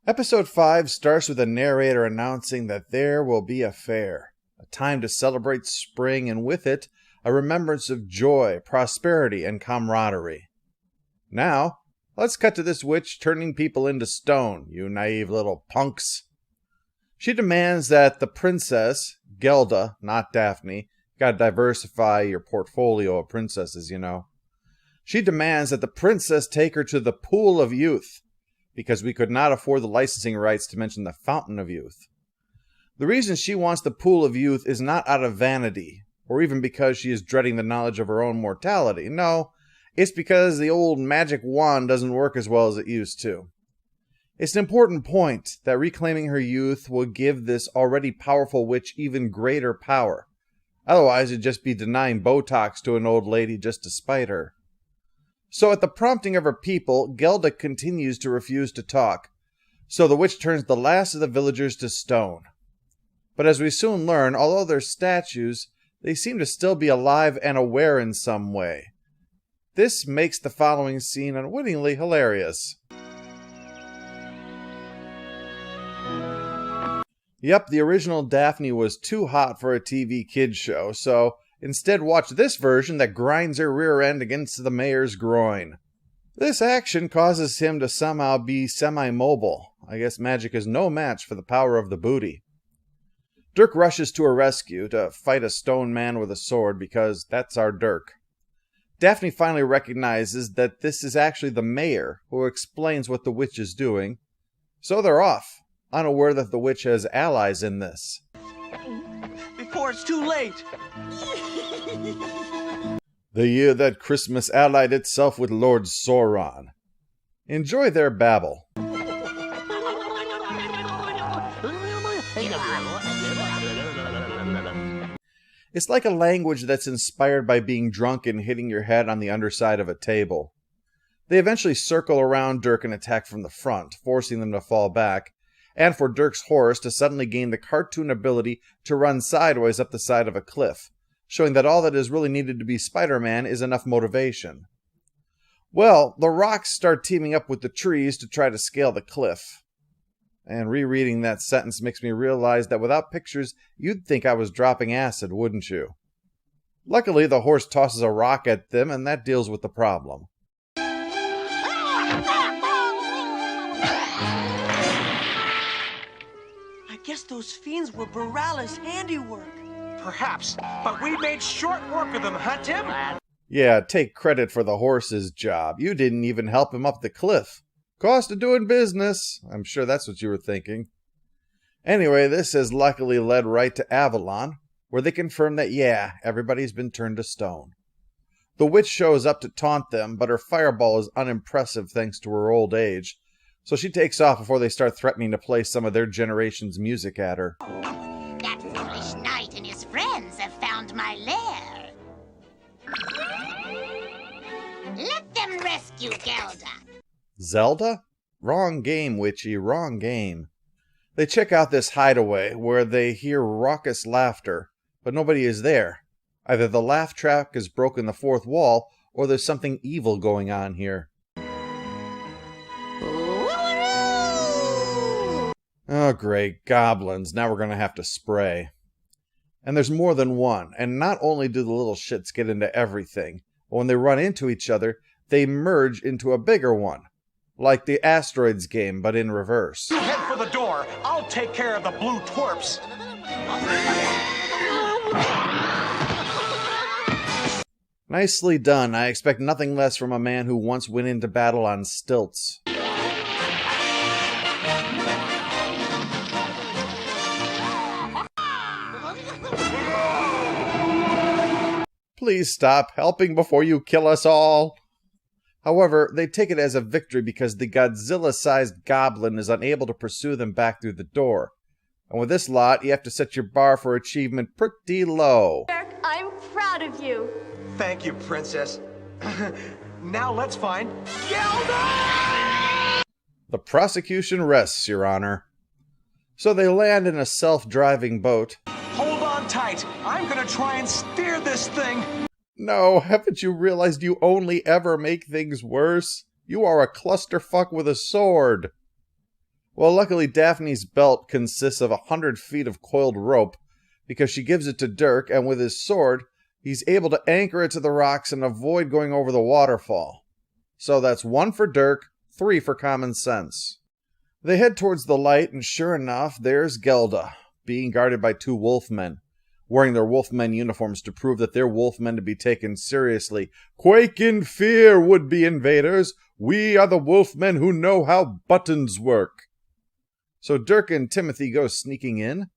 Episode 5 starts with a narrator announcing that there will be a fair, a time to celebrate spring, and with it, a remembrance of joy, prosperity, and camaraderie. Now, let's cut to this witch turning people into stone, you naive little punks. She demands that the princess, Gelda, not Daphne, gotta diversify your portfolio of princesses, you know. She demands that the princess take her to the Pool of Youth, because we could not afford the licensing rights to mention the Fountain of Youth. The reason she wants the Pool of Youth is not out of vanity, or even because she is dreading the knowledge of her own mortality. No, it's because the old magic wand doesn't work as well as it used to. It's an important point that reclaiming her youth will give this already powerful witch even greater power. Otherwise, it'd just be denying Botox to an old lady just to spite her. So at the prompting of her people, Gelda continues to refuse to talk, so the witch turns the last of the villagers to stone. But as we soon learn, although they're statues, they seem to still be alive and aware in some way. This makes the following scene unwittingly hilarious. Yep, the original Daphne was too hot for a TV kids show, so instead watch this version that grinds her rear end against the mayor's groin. This action causes him to somehow be semi-mobile. I guess magic is no match for the power of the booty. Dirk rushes to her rescue to fight a stone man with a sword because that's our Dirk. Daphne finally recognizes that this is actually the mayor who explains what the witch is doing, so they're off, unaware that the witch has allies in this. Before it's too late! The year that Christmas allied itself with Lord Sauron. Enjoy their babble. It's like a language that's inspired by being drunk and hitting your head on the underside of a table. They eventually circle around Dirk and attack from the front, forcing them to fall back, and for Dirk's horse to suddenly gain the cartoon ability to run sideways up the side of a cliff, showing that all that is really needed to be Spider-Man is enough motivation. Well, the rocks start teaming up with the trees to try to scale the cliff. And rereading that sentence makes me realize that without pictures, you'd think I was dropping acid, wouldn't you? Luckily, the horse tosses a rock at them, and that deals with the problem. I guess those fiends were Borala's handiwork. Perhaps, but we made short work of them, huh, Tim? Yeah, take credit for the horse's job. You didn't even help him up the cliff. Cost of doing business. I'm sure that's what you were thinking. Anyway, this has luckily led right to Avalon, where they confirm that, yeah, everybody's been turned to stone. The witch shows up to taunt them, but her fireball is unimpressive thanks to her old age, so she takes off before they start threatening to play some of their generation's music at her. That foolish knight and his friends have found my lair. Let them rescue Gelda. Zelda? Wrong game, witchy, wrong game. They check out this hideaway, where they hear raucous laughter, but nobody is there. Either the laugh track has broken the fourth wall, or there's something evil going on here. Oh great, goblins, now we're gonna have to spray. And there's more than one, and not only do the little shits get into everything, but when they run into each other, they merge into a bigger one. Like the Asteroids game, but in reverse. You head for the door. I'll take care of the blue twerps. Nicely done. I expect nothing less from a man who once went into battle on stilts. Please stop helping before you kill us all. However, they take it as a victory because the Godzilla-sized goblin is unable to pursue them back through the door. And with this lot, you have to set your bar for achievement pretty low. Dirk, I'm proud of you. Thank you, Princess. Now let's find Gelda! The prosecution rests, Your Honor. So they land in a self-driving boat. Hold on tight. I'm gonna try and steer this thing. No, haven't you realized you only ever make things worse? You are a clusterfuck with a sword. Well, luckily Daphne's belt consists of 100 feet of coiled rope because she gives it to Dirk, and with his sword, he's able to anchor it to the rocks and avoid going over the waterfall. So that's 1 for Dirk, 3 for common sense. They head towards the light, and sure enough, there's Gelda, being guarded by 2 wolfmen, wearing their wolfmen uniforms to prove that they're wolfmen to be taken seriously. Quake in fear, would-be invaders! We are the wolfmen who know how buttons work! So Dirk and Timothy go sneaking in.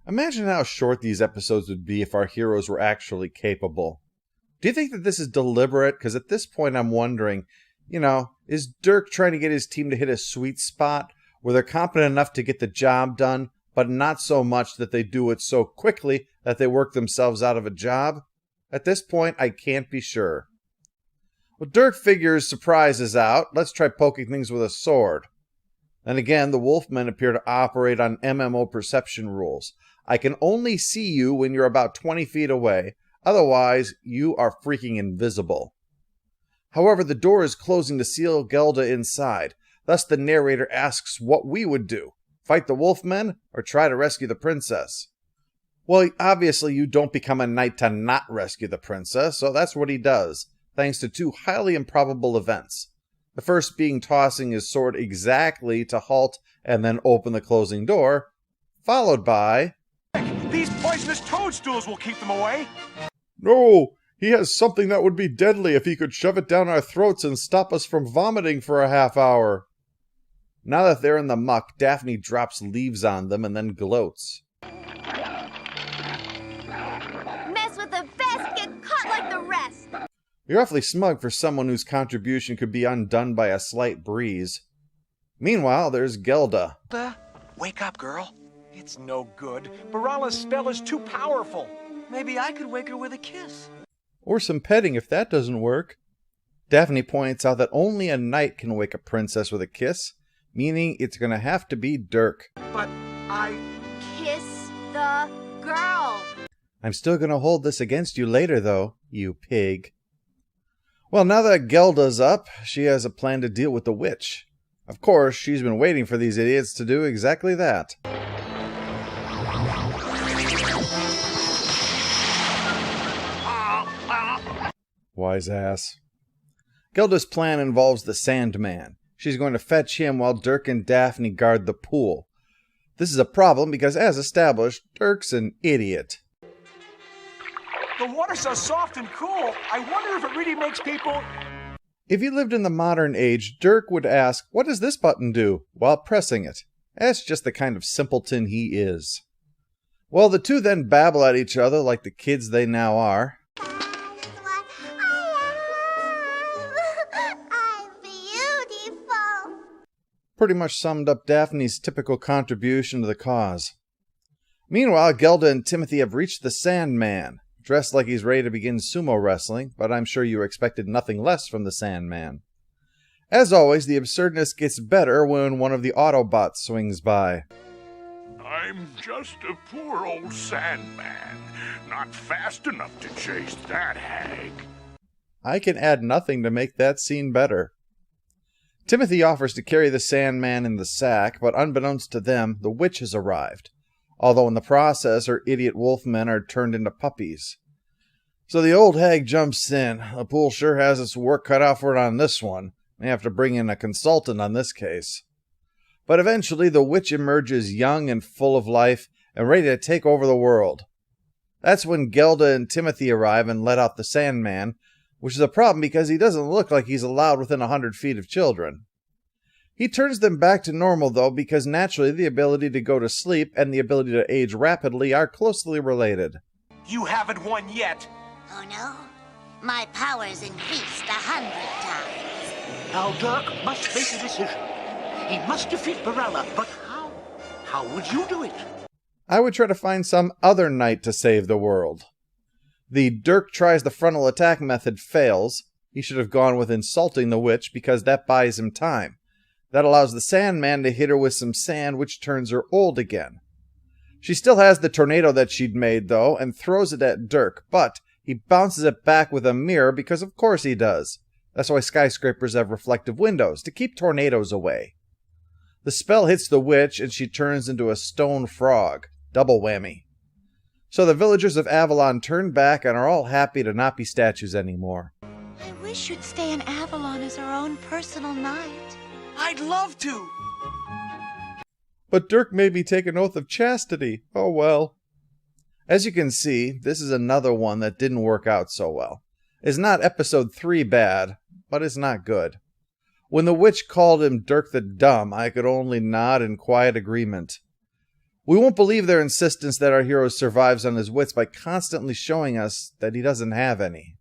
Imagine how short these episodes would be if our heroes were actually capable. Do you think that this is deliberate? Because at this point I'm wondering, is Dirk trying to get his team to hit a sweet spot where they're competent enough to get the job done, but not so much that they do it so quickly that they work themselves out of a job? At this point, I can't be sure. Well, Dirk figures surprise is out. Let's try poking things with a sword. Then again, the wolfmen appear to operate on MMO perception rules. I can only see you when you're about 20 feet away. Otherwise, you are freaking invisible. However, the door is closing to seal Gelda inside. Thus, the narrator asks what we would do. Fight the wolfmen or try to rescue the princess? Well, obviously you don't become a knight to not rescue the princess, so that's what he does, thanks to 2 highly improbable events. The first being tossing his sword exactly to halt and then open the closing door, followed by... These poisonous toadstools will keep them away. No, he has something that would be deadly if he could shove it down our throats and stop us from vomiting for a half hour. Now that they're in the muck, Daphne drops leaves on them and then gloats. Mess with the best, get caught like the rest. You're awfully smug for someone whose contribution could be undone by a slight breeze. Meanwhile, there's Gelda. Wake up, girl. It's no good. Barala's spell is too powerful. Maybe I could wake her with a kiss. Or some petting if that doesn't work. Daphne points out that only a knight can wake a princess with a kiss, meaning it's going to have to be Dirk. But I... Kiss the girl. I'm still going to hold this against you later, though, you pig. Well, now that Gelda's up, she has a plan to deal with the witch. Of course, she's been waiting for these idiots to do exactly that. Wise ass. Gelda's plan involves the Sandman. She's going to fetch him while Dirk and Daphne guard the pool. This is a problem because, as established, Dirk's an idiot. The water's so soft and cool. I wonder if it really makes people... If he lived in the modern age, Dirk would ask, "What does this button do?" while pressing it. That's just the kind of simpleton he is. Well, the two then babble at each other like the kids they now are. I'm beautiful. Pretty much summed up Daphne's typical contribution to the cause. Meanwhile, Gelda and Timothy have reached the Sandman, dressed like he's ready to begin sumo wrestling, but I'm sure you expected nothing less from the Sandman. As always, the absurdness gets better when one of the Autobots swings by. I'm just a poor old Sandman, not fast enough to chase that hag. I can add nothing to make that scene better. Timothy offers to carry the Sandman in the sack, but unbeknownst to them, the witch has arrived. Although in the process, her idiot wolfmen are turned into puppies. So the old hag jumps in. The pool sure has its work cut out for it on this one. May have to bring in a consultant on this case. But eventually, the witch emerges young and full of life and ready to take over the world. That's when Gelda and Timothy arrive and let out the Sandman, which is a problem because he doesn't look like he's allowed within 100 feet of children. He turns them back to normal, though, because naturally the ability to go to sleep and the ability to age rapidly are closely related. You haven't won yet. Oh no? My powers increased 100 times. Now Dirk must face a decision. He must defeat Barala, but how? How would you do it? I would try to find some other knight to save the world. The Dirk tries the frontal attack method fails. He should have gone with insulting the witch because that buys him time. That allows the Sandman to hit her with some sand, which turns her old again. She still has the tornado that she'd made, though, and throws it at Dirk, but He bounces it back with a mirror because of course he does. That's why skyscrapers have reflective windows, to keep tornadoes away. The spell hits the witch and she turns into a stone frog. Double whammy. So the villagers of Avalon turn back and are all happy to not be statues anymore. I wish you'd stay in Avalon as our own personal knight. I'd love to. But Dirk made me take an oath of chastity. Oh well. As you can see, this is another one that didn't work out so well. It's not episode 3 bad, but it's not good. When the witch called him Dirk the Dumb, I could only nod in quiet agreement. We won't believe their insistence that our hero survives on his wits by constantly showing us that he doesn't have any.